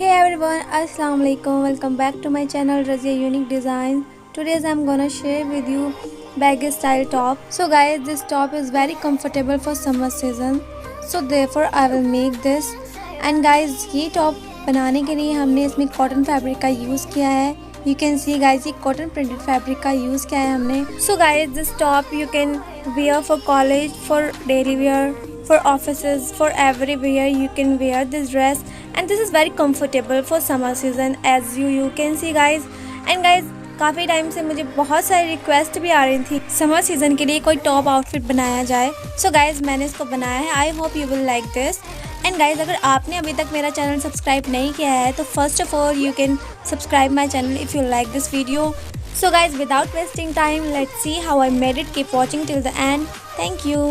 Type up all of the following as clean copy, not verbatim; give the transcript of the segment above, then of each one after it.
Hey everyone, Assalamu alaikum. Welcome back to my channel raziyauniquedesigns. Today I'm gonna share with you baggy style top. So guys, this top is very comfortable for summer season. So therefore I will make this. And guys, ये top बनाने के लिए हमने इसमें cotton fabric का use किया है. You can see guys, ये cotton printed fabric का यूज़ किया है हमने. So guys, this top you can wear for college, for daily wear, for offices, for everywhere you can wear this dress. And this is very comfortable for summer season as you can see guys. And guys, काफ़ी time से मुझे बहुत सारी request भी आ रही थी summer season के लिए कोई टॉप आउटफिट बनाया जाए. सो गाइज मैंने इसको बनाया है. I hope you will like this. And guys अगर आपने अभी तक मेरा चैनल सब्सक्राइब नहीं किया है तो first of all you can subscribe my channel if you like this video. So guys without wasting time let's see how I made it. Keep watching till the end. Thank you.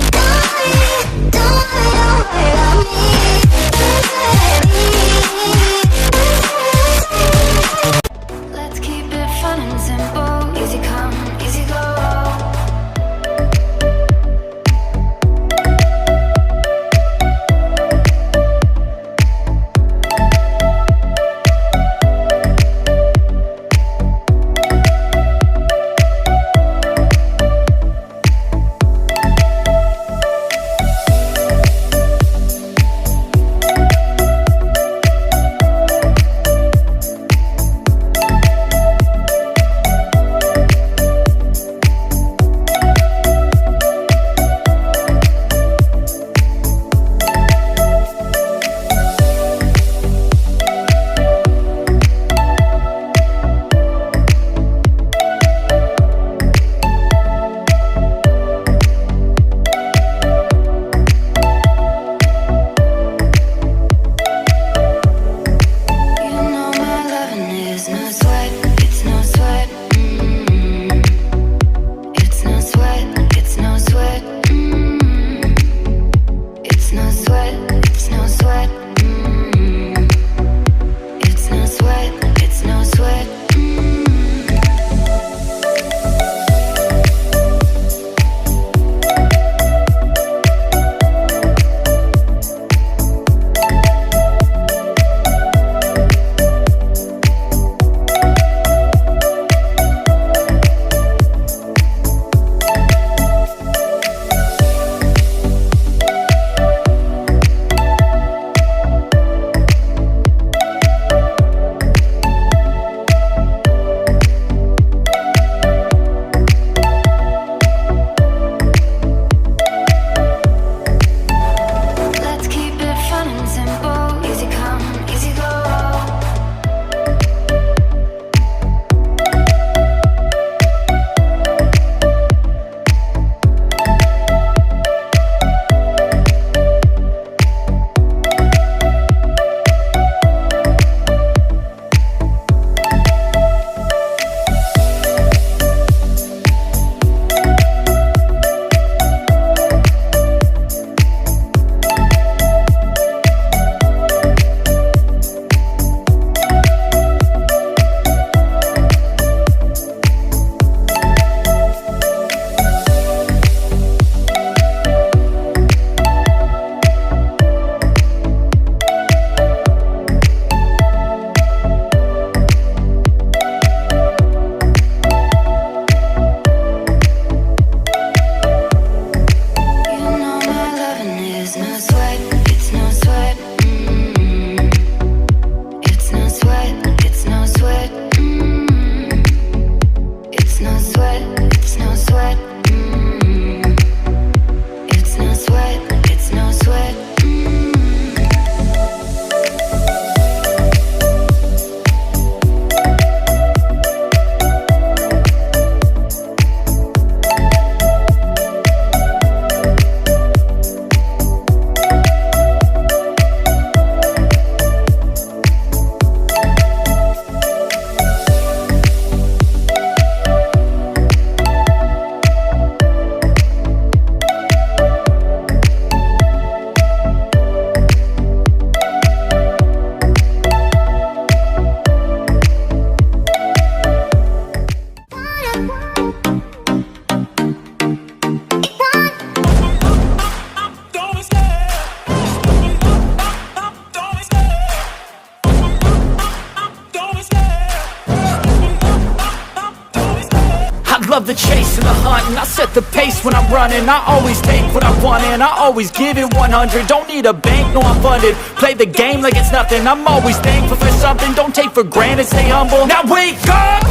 the chase and the hunt, and I set the pace when I'm running. I always take what I want and I always give it 100. Don't need a bank, no I'm funded. Play the game like it's nothing. I'm always thankful for something. Don't take for granted, stay humble. Now wake up!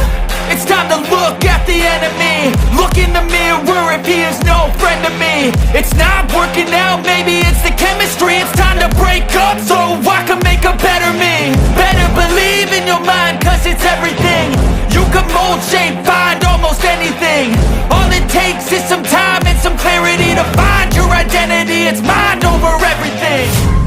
It's time to look at the enemy. Look in the mirror if he is no friend to me. It's not working out, maybe it's the chemistry. It's time to break up so I can make a better me. Better believe in your mind, cause it's everything. You can mold, shape, find almost anything. All it takes is some time and some clarity to find your identity. It's mind over everything.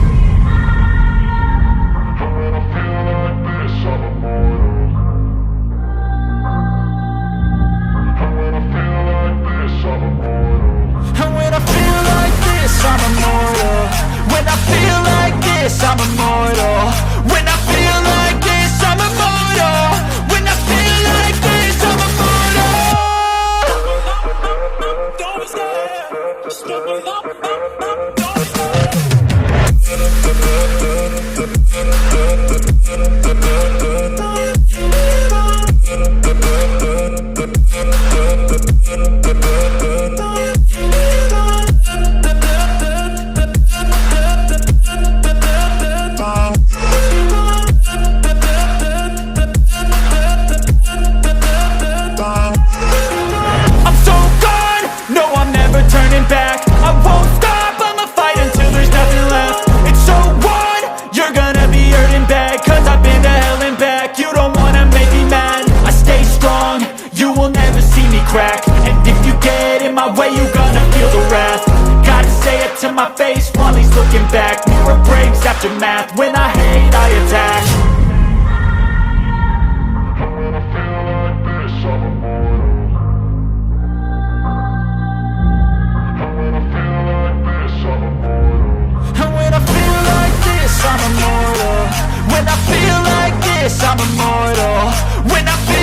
I'm immortal. When I feel like this, I'm immortal. When I feel like this, I'm immortal. When I feel like this, I'm immortal. Don't stop. Stop. And if you get in my way, you gonna feel the wrath. Gotta say it to my face while he's looking back. Mirror breaks after math. When I hate, I attack. And when I feel like this, I'm immortal. When I feel like this, I'm immortal. When I feel